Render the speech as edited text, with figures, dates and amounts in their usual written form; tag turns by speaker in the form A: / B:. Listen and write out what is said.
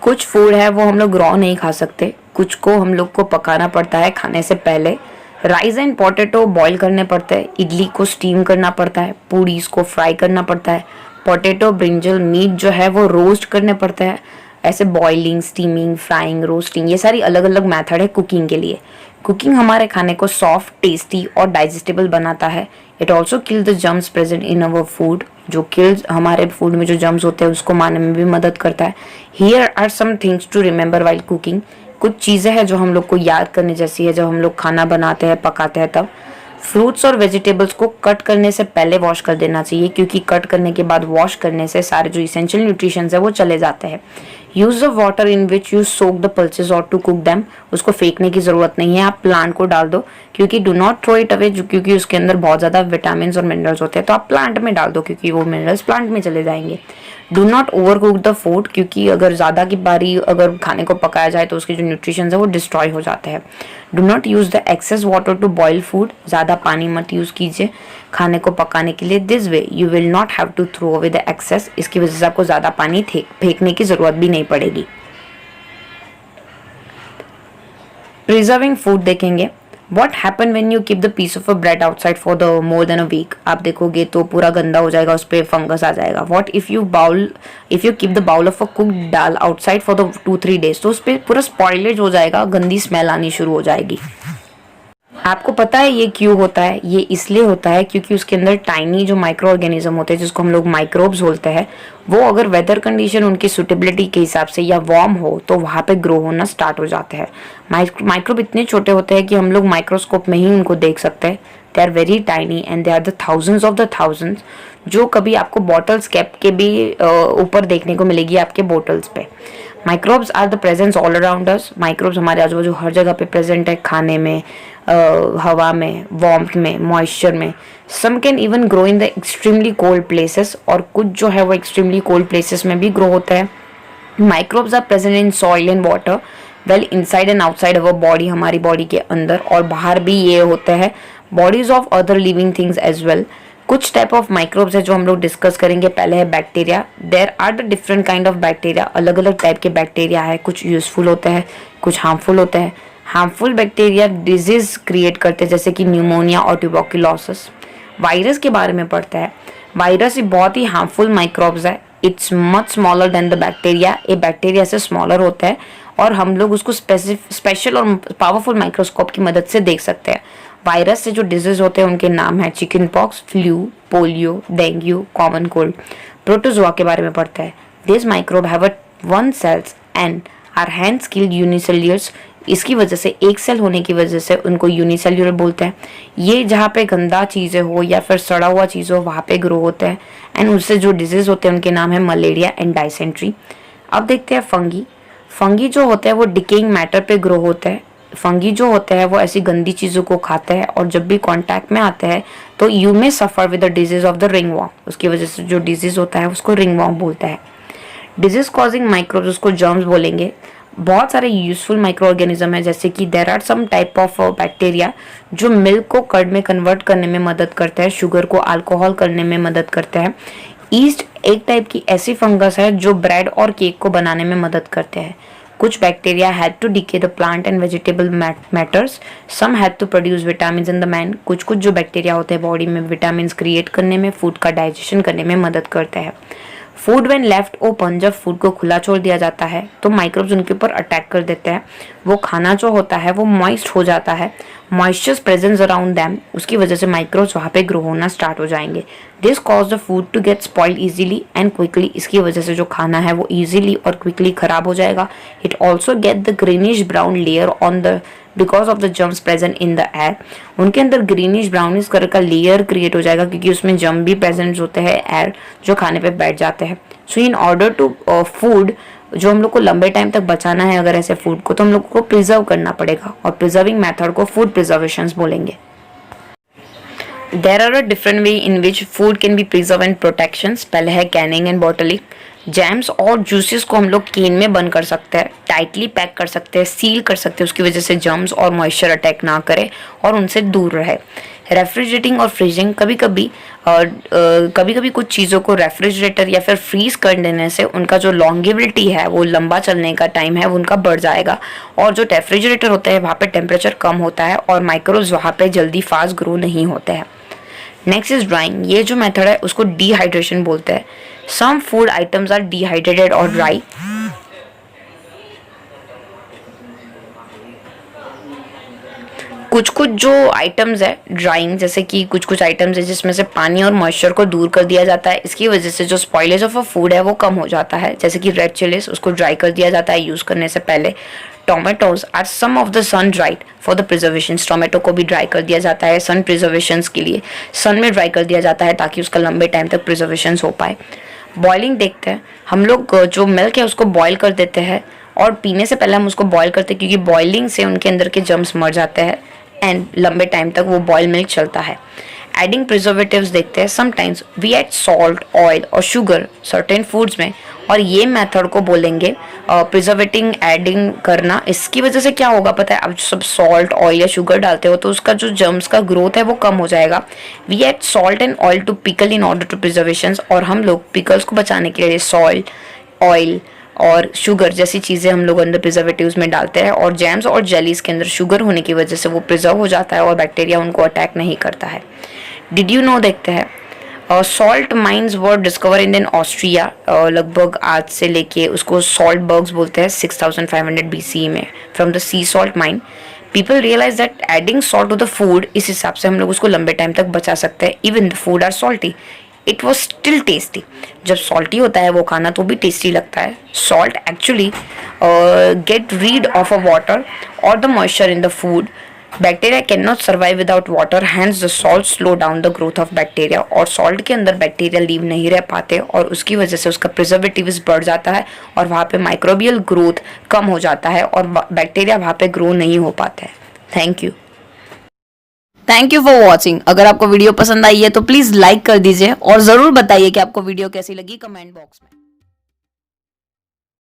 A: कुछ फूड है वो हम लोग रॉ नहीं खा सकते, कुछ को हम लोग को पकाना पड़ता है खाने से पहले। राइस एंड पोटैटो बॉईल करने पड़ते हैं, इडली को स्टीम करना पड़ता है, पूरीज को फ्राई करना पड़ता है, पोटैटो ब्रिंजल मीट जो है वो रोस्ट करने पड़ते हैं। ऐसे बॉइलिंग, स्टीमिंग, फ्राइंग, रोस्टिंग, ये सारी अलग अलग मेथड है कुकिंग के लिए। कुकिंग हमारे खाने को सॉफ्ट, टेस्टी और डाइजेस्टेबल बनाता है। It also kill the germs present in our food, जो किल्स हमारे फूड में जो जर्म्स होते हैं उसको मारने में भी मदद करता है। Here are some things to remember while cooking. कुछ चीज़ें हैं जो हम लोग को याद करने जैसी है जब हम लोग खाना बनाते हैं, पकाते हैं तब। फ्रूट्स और वेजिटेबल्स को कट करने से पहले वॉश कर देना चाहिए, क्योंकि कट करने के बाद वॉश करने से सारे जो इसेंशियल न्यूट्रिशंस है वो चले जाते हैं। Use the water in which you soak the pulses और टू कुक दैम। उसको फेंकने की जरूरत नहीं है, आप प्लांट को डाल दो, क्योंकि do not throw it away, क्योंकि उसके अंदर बहुत ज्यादा विटामिन और मिनरल्स होते हैं, तो आप प्लांट में डाल दो क्योंकि वो मिनरल्स प्लांट में चले जाएंगे। Do not over cook the food, क्योंकि अगर ज़्यादा की बारी अगर खाने को पकाया जाए तो उसके जो न्यूट्रिशंस है वो डिस्ट्रॉय हो जाते हैं। Do not use the excess water to boil food, ज़्यादा पानी मत यूज़ कीजिए खाने को पकाने के लिए। This way you will not have to throw away the excess, इसकी वजह से आपको ज़्यादा पानी फेंकने की ज़रूरत भी नहीं पड़ेगी। प्रिजर्विंग फूड देखेंगे। What happen when you keep the piece of a bread outside for the more than a week? आप देखोगे तो पूरा गंदा हो जाएगा, उस पर फंगस आ जाएगा। What if you keep the bowl of a cooked dal outside for the 2-3 days? तो उस पर पूरा स्पॉइलेज हो जाएगा, गंदी स्मेल आनी शुरू हो जाएगी। आपको पता है ये क्यों होता है? ये इसलिए होता है क्योंकि उसके अंदर टाइनी जो माइक्रो ऑर्गेनिज्म होते हैं, जिसको हम लोग माइक्रोब्स बोलते हैं, वो अगर वेदर कंडीशन उनकी सुटेबिलिटी के हिसाब से या वार्म हो तो वहाँ पे ग्रो होना स्टार्ट हो जाते हैं। माइक्रोब इतने छोटे होते हैं कि हम लोग माइक्रोस्कोप में ही उनको देख सकते हैं। They are very tiny and they are the thousands of the thousands, जो कभी आपको बॉटल्स कैप के भी ऊपर देखने को मिलेगी आपके बोटल्स पे। Microbes are the presence all around us. Microbes हमारे आजू बाजू हर जगह पे प्रेजेंट है, खाने में, हवा में, वार्मथ में, मॉइस्चर में। Some can even grow in the extremely cold places, और कुछ जो है वो एक्सट्रीमली कोल्ड प्लेसेस में भी ग्रो होता है। Microbes are present in soil and water, well inside and outside our body, हमारी बॉडी के अंदर और बाहर भी ये होते हैं। Bodies of other living things as well. कुछ टाइप ऑफ माइक्रोब्स है जो हम लोग डिस्कस करेंगे। पहले है bacteria. There are the different kind of bacteria, अलग अलग टाइप के बैक्टीरिया है। कुछ यूजफुल होते हैं, कुछ हार्मफुल होते हैं। हार्मफुल बैक्टीरिया डिजीज क्रिएट करते हैं, जैसे कि न्यूमोनिया और ट्यूबरकुलोसिस। वायरस के बारे में पढ़ते हैं। वायरस ये बहुत ही हार्मफुल माइक्रोब्स है। It's much smaller than the bacteria, ये बैक्टीरिया से स्मॉलर होता है और हम लोग उसको स्पेशल और पावरफुल माइक्रोस्कोप की मदद से देख सकते हैं। वायरस से जो डिजीज होते हैं उनके नाम है chicken pox, flu, polio, dengue, common cold. Protozoa के बारे में पढ़ते हैं। This microbe have one cells and are hand skilled unicellulars. इसकी वजह से, एक सेल होने की वजह से उनको यूनिसेल्युलर बोलते हैं। ये जहाँ पे गंदा चीज़ें हो या फिर सड़ा हुआ चीज़ हो वहाँ पे ग्रो होते हैं एंड उससे जो डिजीज होते हैं उनके नाम है मलेरिया एंड डायसेंट्री। अब देखते हैं फंगी। फंगी जो होते हैं वो डिकेइंग मैटर पे ग्रो होते हैं। फंगी जो होते हैं वो ऐसी गंदी चीज़ों को खाते हैं और जब भी कांटेक्ट में आते हैं तो you may suffer with the disease of the ringworm. उसकी वजह से जो डिजीज होता है उसको रिंगवॉर्म बोलते हैं। डिजीज कॉजिंग माइक्रोब्स, उसको जर्म्स बोलेंगे। बहुत सारे यूजफुल माइक्रो ऑर्गेनिज्म है, जैसे कि there are some type of bacteria जो मिल्क को कर्ड में कन्वर्ट करने में मदद करते हैं, शुगर को अल्कोहल करने में मदद करते हैं। ईस्ट एक टाइप की ऐसी फंगस है जो ब्रेड और केक को बनाने में मदद करते हैं। कुछ bacteria had to decay the plant and vegetable matters, some had to produce vitamin in the man. कुछ कुछ जो बैक्टीरिया होते हैं बॉडी में विटामिन क्रिएट करने में, फूड का डाइजेशन करने में मदद करते हैं। फूड व्हेन लेफ्ट ओपन, जब फूड को खुला छोड़ दिया जाता है तो माइक्रोब्स उनके ऊपर अटैक कर देते हैं। वो खाना जो होता है वो मॉइस्ट हो जाता है, मॉइस्चर प्रेजेंस अराउंड दैम, उसकी वजह से माइक्रोब्स वहाँ पे ग्रो होना स्टार्ट हो जाएंगे। This cause the food to get spoiled easily and quickly. इसकी वजह से जो खाना है वो इजीली और क्विकली खराब हो जाएगा। It also get the greenish brown layer on the because of the germs present in the air. उनके अंदर ग्रीनिश ब्राउनिश कलर का लेयर क्रिएट हो जाएगा क्योंकि उसमें जर्म भी प्रेजेंट होते हैं, एयर जो खाने पे बैठ जाते हैं। सो इन ऑर्डर टू फूड, जो हम लोग को लंबे टाइम तक बचाना है अगर ऐसे फूड को, तो हम लोग को प्रिजर्व करना पड़ेगा और प्रिजर्विंग मेथड को फूड प्रिजर्वेशन बोलेंगे। There are a different way in which food can be preserve and protections. पहले है कैनिंग एंड बॉटलिंग। जैम्स और जूसेस को हम लोग केन में बंद कर सकते हैं, टाइटली पैक कर सकते हैं, सील कर सकते हैं, उसकी वजह से जर्म्स और मॉइस्चर अटैक ना करे और उनसे दूर रहे। रेफ्रिजरेटिंग और फ्रीजिंग कभी कभी कुछ चीज़ों को रेफ्रिजरेटर या फिर फ्रीज कर देने से उनका जो लॉन्गेविलिटी है, वो लंबा चलने का टाइम है, वो उनका बढ़ जाएगा। और जो रेफ्रिजरेटर होता है वहाँ पे टेम्परेचर कम होता है और माइक्रोब्स वहाँ पे जल्दी फास्ट ग्रो नहीं होते हैं। Next is drying. ये जो मेथड है उसको डिहाइड्रेशन बोलते हैं। Some food items are dehydrated और ड्राई। कुछ कुछ जो आइटम्स है ड्राइंग, जैसे कि कुछ कुछ आइटम्स है जिसमें से पानी और मॉइस्चर को दूर कर दिया जाता है। इसकी वजह से जो स्पॉइलेज ऑफ अ फूड है वो कम हो जाता है। जैसे कि रेड चिलीज, उसको ड्राई कर दिया जाता है यूज़ करने से पहले। Tomatoes are some of the sun dried for the preservation. Tomato को भी ड्राई कर दिया जाता है सन प्रिजर्वेशन के लिए। सन में ड्राई कर दिया जाता है ताकि उसका लंबे टाइम तक प्रिजर्वेशन हो पाए। बॉइलिंग देखते हैं। हम लोग जो मिल्क है उसको बॉयल कर देते हैं और पीने से पहले हम उसको बॉयल करते हैं, क्योंकि बॉइलिंग से उनके अंदर के जर्म्स मर जाते हैं एंड लंबे टाइम तक वो बॉयल मिल्क चलता है। एडिंग प्रिजर्वेटिव्स देखते हैं। Sometimes we add salt, oil और शुगर सर्टेन फूड्स में, और ये मेथड को बोलेंगे प्रिजर्वेटिंग एडिंग करना। इसकी वजह से क्या होगा पता है, अब सब सॉल्ट, ऑयल या शुगर डालते हो तो उसका जो जर्म्स का ग्रोथ है वो कम हो जाएगा। We add salt and oil to pickle in order to preservation, और हम लोग पिकल्स को बचाने के लिए सॉल्ट, ऑयल और शुगर जैसी चीज़ें हम लोग अंदर प्रिजर्वेटिव्स में डालते हैं। और जैम्स और जेलीज के अंदर शुगर होने की वजह से वो प्रिजर्व हो जाता है और बैक्टीरिया उनको अटैक नहीं करता है। डिड यू नो देखते हैं। सॉल्ट माइंस वर डिस्कवर इन ऑस्ट्रिया। लगभग आज से लेके उसको सॉल्ट बर्ग्स बोलते हैं 6500 BCE में, from the sea salt mine. People realise that adding salt to the food, इस हिसाब से हम लोग उसको लंबे टाइम तक बचा सकते हैं। Even the food are salty, it was still tasty. जब सॉल्टी होता है वो खाना तो भी टेस्टी लगता है। Salt actually get rid of a water और the moisture in the food. Bacteria can not survive without water, hence the salt slow down the growth of bacteria. और सॉल्ट के अंदर बैक्टीरिया लीव नहीं रह पाते और उसकी वजह से उसका प्रिजर्वेटिव्स बढ़ जाता है और वहाँ पे माइक्रोबियल ग्रोथ कम हो जाता है और बैक्टीरिया वहाँ पे ग्रो नहीं हो पाते हैं। Thank you. Thank you for watching. अगर आपको वीडियो पसंद आई है तो प्लीज लाइक कर दीजिए और जरूर बताइए कि आपको वीडियो कैसी लगी कमेंट बॉक्स में।